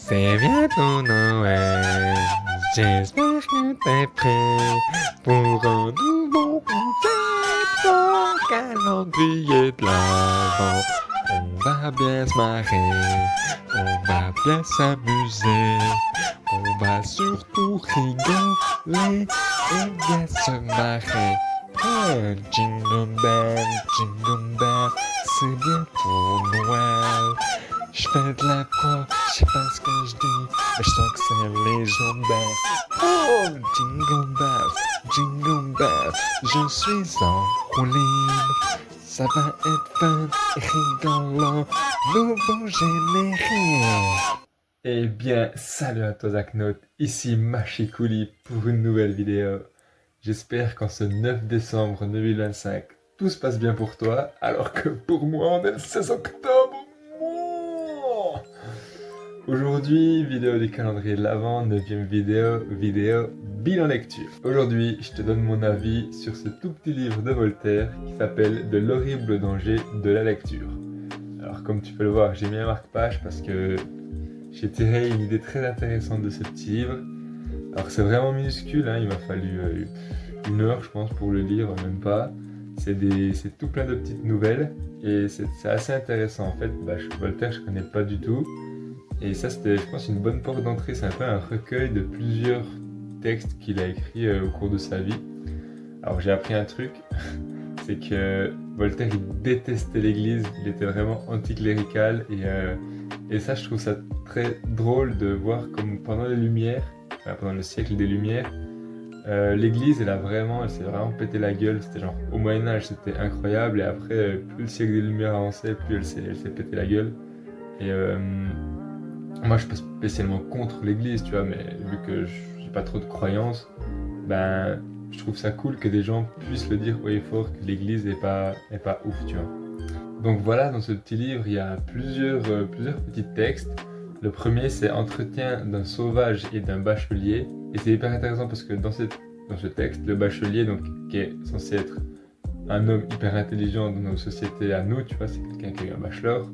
C'est bientôt Noël, j'espère que t'es prêt pour un nouveau concept en calendrier de l'Avent. On va bien se marrer, on va bien s'amuser, on va surtout rigoler et bien se marrer. Jingle bell, c'est bientôt Noël. Je fais de l'impro, je sais pas ce que je dis, mais je sens que c'est légendaire. Oh, jingle bells, je suis en roue libre. Ça va être fun et rigolant, nouveau générique. Eh bien, salut à toi Zaknote, ici Machikouli pour une nouvelle vidéo. J'espère qu'en ce 9 décembre 2025, tout se passe bien pour toi, alors que pour moi, on est le 16 octobre. Aujourd'hui, vidéo du calendrier de l'Avent, 9ème vidéo bilan lecture. Aujourd'hui, je te donne mon avis sur ce tout petit livre de Voltaire qui s'appelle De l'horrible danger de la lecture. Alors comme tu peux le voir, j'ai mis un marque-page parce que j'ai tiré une idée très intéressante de ce petit livre. Alors c'est vraiment minuscule, hein, il m'a fallu une heure je pense pour le lire, même pas. C'est tout plein de petites nouvelles et c'est assez intéressant en fait. Voltaire je connais pas du tout. Et ça c'était je pense une bonne porte d'entrée, c'est un peu un recueil de plusieurs textes qu'il a écrits au cours de sa vie. Alors j'ai appris un truc, c'est que Voltaire il détestait l'église, il était vraiment anticlérical et ça je trouve ça très drôle de voir comme pendant les Lumières, pendant le siècle des Lumières, l'église elle s'est vraiment pété la gueule, c'était genre au Moyen-Âge c'était incroyable et après plus le siècle des Lumières avançait, plus elle s'est pété la gueule. Et moi je suis pas spécialement contre l'église, tu vois, mais vu que j'ai pas trop de croyances, ben je trouve ça cool que des gens puissent le dire haut et fort que l'église est pas ouf, tu vois. Donc voilà, dans ce petit livre, il y a plusieurs petits textes. Le premier, c'est Entretien d'un sauvage et d'un bachelier. Et c'est hyper intéressant parce que dans ce texte, le bachelier, donc, qui est censé être un homme hyper intelligent dans nos sociétés à nous, tu vois, c'est quelqu'un qui a eu un bachelor.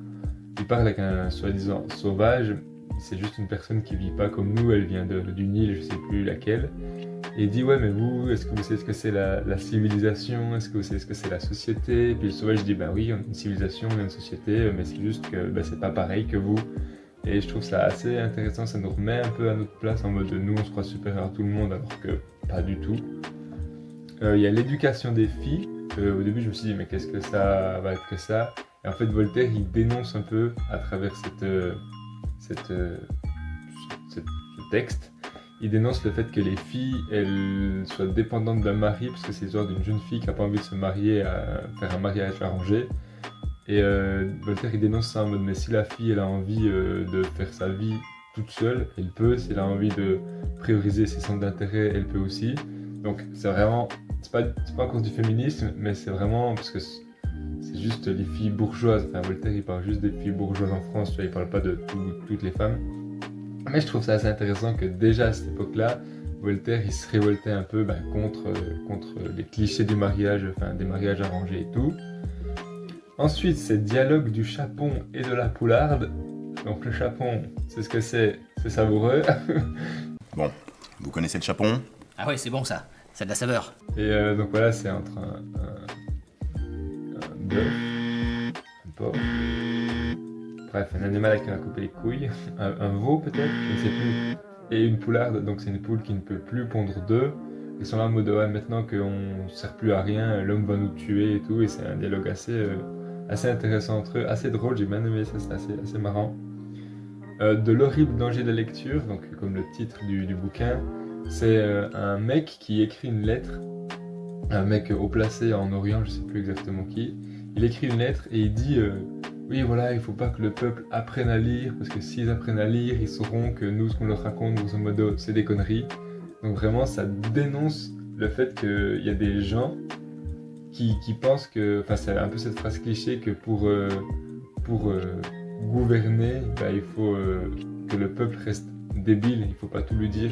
Il parle avec un soi-disant sauvage. C'est juste une personne qui vit pas comme nous, elle vient d'une île, je sais plus laquelle. Et il dit ouais mais vous, est-ce que vous savez ce que c'est la civilisation, est-ce que vous savez ce que c'est la société? Et puis le sauvage dit bah oui, on a une civilisation, on a une société, mais c'est juste que c'est pas pareil que vous. Et je trouve ça assez intéressant, ça nous remet un peu à notre place en mode nous on se croit supérieur à tout le monde alors que pas du tout. Il y a l'éducation des filles. Au début je me suis dit mais qu'est-ce que ça va être que ça? Et en fait Voltaire il dénonce un peu à travers ce texte. Il dénonce le fait que les filles, elles soient dépendantes d'un mari, parce que c'est l'histoire d'une jeune fille qui n'a pas envie de se marier, à faire un mariage arrangé. Et Voltaire, il dénonce ça en mode, mais si la fille, elle a envie de faire sa vie toute seule, elle peut. Si elle a envie de prioriser ses centres d'intérêt, elle peut aussi. Donc c'est vraiment, c'est pas encore du féminisme, mais c'est vraiment, parce que c'est juste les filles bourgeoises. Enfin, Voltaire, il parle juste des filles bourgeoises en France, tu vois, il parle pas de toutes les femmes. Mais je trouve ça assez intéressant que déjà à cette époque-là, Voltaire il se révoltait un peu contre les clichés du mariage, enfin des mariages arrangés et tout. Ensuite, c'est Dialogue du chapon et de la poularde. Donc le chapon, c'est ce que c'est savoureux. Bon, vous connaissez le chapon? Ah ouais, c'est bon ça, ça a de la saveur. Et donc voilà, c'est entre un bœuf, un porc, bref, un animal à qui on a coupé les couilles, un veau peut-être, je ne sais plus, et une poularde, donc c'est une poule qui ne peut plus pondre d'œufs. Ils sont là en mode ouais, maintenant qu'on ne sert plus à rien, l'homme va nous tuer et tout, et c'est un dialogue assez intéressant entre eux, assez drôle, j'ai bien aimé ça, c'est assez marrant. De l'horrible danger de la lecture, donc comme le titre du bouquin, c'est un mec qui écrit une lettre, un mec haut placé en Orient, je sais plus exactement qui, il écrit une lettre et il dit oui voilà, il faut pas que le peuple apprenne à lire, parce que s'ils apprennent à lire, ils sauront que nous, ce qu'on leur raconte, grosso modo, c'est des conneries. Donc vraiment, ça dénonce le fait qu'il y a des gens qui pensent que, enfin c'est un peu cette phrase cliché que pour gouverner, il faut que le peuple reste débile, il faut pas tout lui dire.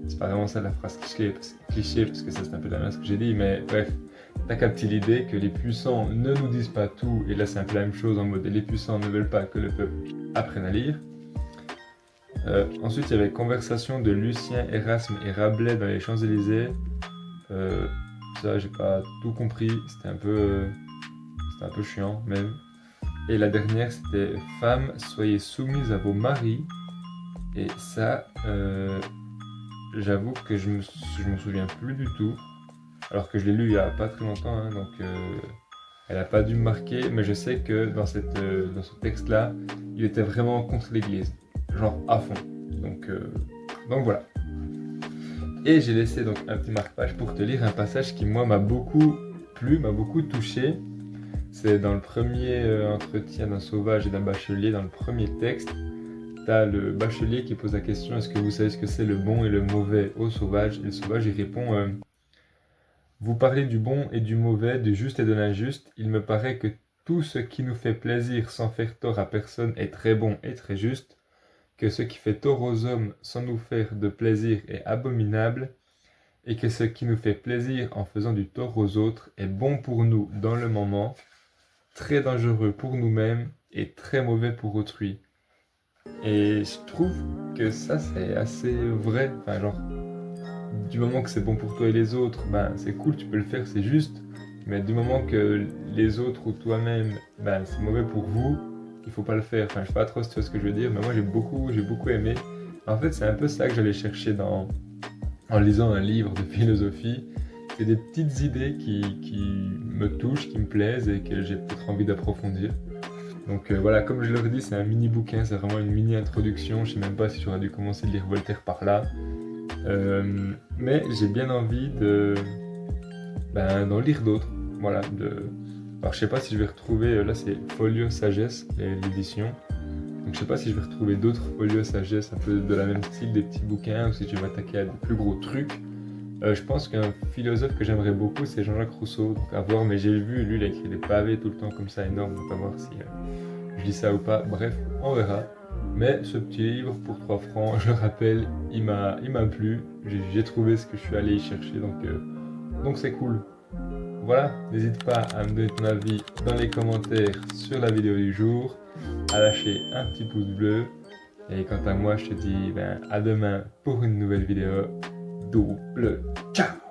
C'est pas vraiment ça la phrase cliché parce que ça c'est un peu la même ce que j'ai dit, mais bref, t'as capté l'idée que les puissants ne nous disent pas tout, et là c'est un peu la même chose en mode les puissants ne veulent pas que le peuple apprenne à lire. Ensuite, il y avait Conversation de Lucien, Erasme et Rabelais dans les Champs-Élysées. Ça, j'ai pas tout compris, c'était un peu chiant même. Et la dernière, c'était Femmes, soyez soumises à vos maris. Et ça, j'avoue que je m'en souviens plus du tout. Alors que je l'ai lu il y a pas très longtemps, hein, donc elle a pas dû me marquer. Mais je sais que dans ce texte-là, il était vraiment contre l'Église, genre à fond. Donc voilà. Et j'ai laissé donc un petit marque-page pour te lire un passage qui moi m'a beaucoup plu, m'a beaucoup touché. C'est dans le premier entretien d'un sauvage et d'un bachelier, dans le premier texte. T'as le bachelier qui pose la question: est-ce que vous savez ce que c'est le bon et le mauvais au sauvage? Et le sauvage il répond: vous parlez du bon et du mauvais, du juste et de l'injuste. Il me paraît que tout ce qui nous fait plaisir sans faire tort à personne est très bon et très juste, que ce qui fait tort aux hommes sans nous faire de plaisir est abominable, et que ce qui nous fait plaisir en faisant du tort aux autres est bon pour nous dans le moment, très dangereux pour nous-mêmes et très mauvais pour autrui. Et je trouve que ça c'est assez vrai, enfin genre, du moment que c'est bon pour toi et les autres, ben c'est cool, tu peux le faire, c'est juste, mais du moment que les autres ou toi-même, ben c'est mauvais pour vous, il faut pas le faire. Enfin, je sais pas trop si tu vois ce que je veux dire, mais moi j'ai beaucoup aimé. En fait, c'est un peu ça que j'allais chercher en lisant un livre de philosophie. C'est des petites idées qui me touchent, qui me plaisent et que j'ai peut-être envie d'approfondir. Donc voilà, comme je leur dis, c'est un mini bouquin, c'est vraiment une mini introduction. Je sais même pas si j'aurais dû commencer de lire Voltaire par là. Mais j'ai bien envie d'en lire d'autres. Voilà, alors je sais pas si je vais retrouver, là c'est Folio Sagesse, l'édition. Donc je sais pas si je vais retrouver d'autres Folio Sagesse un peu de la même style, des petits bouquins, ou si je vais m'attaquer à des plus gros trucs. Je pense qu'un philosophe que j'aimerais beaucoup, c'est Jean-Jacques Rousseau, donc à voir, mais j'ai vu, lui il a écrit des pavés tout le temps comme ça, énormes, donc à voir si je lis ça ou pas. Bref, on verra. Mais ce petit livre pour 3 francs, je le rappelle, il m'a plu, j'ai trouvé ce que je suis allé y chercher, donc c'est cool. Voilà, n'hésite pas à me donner ton avis dans les commentaires sur la vidéo du jour, à lâcher un petit pouce bleu, et quant à moi je te dis à demain pour une nouvelle vidéo. Double ciao!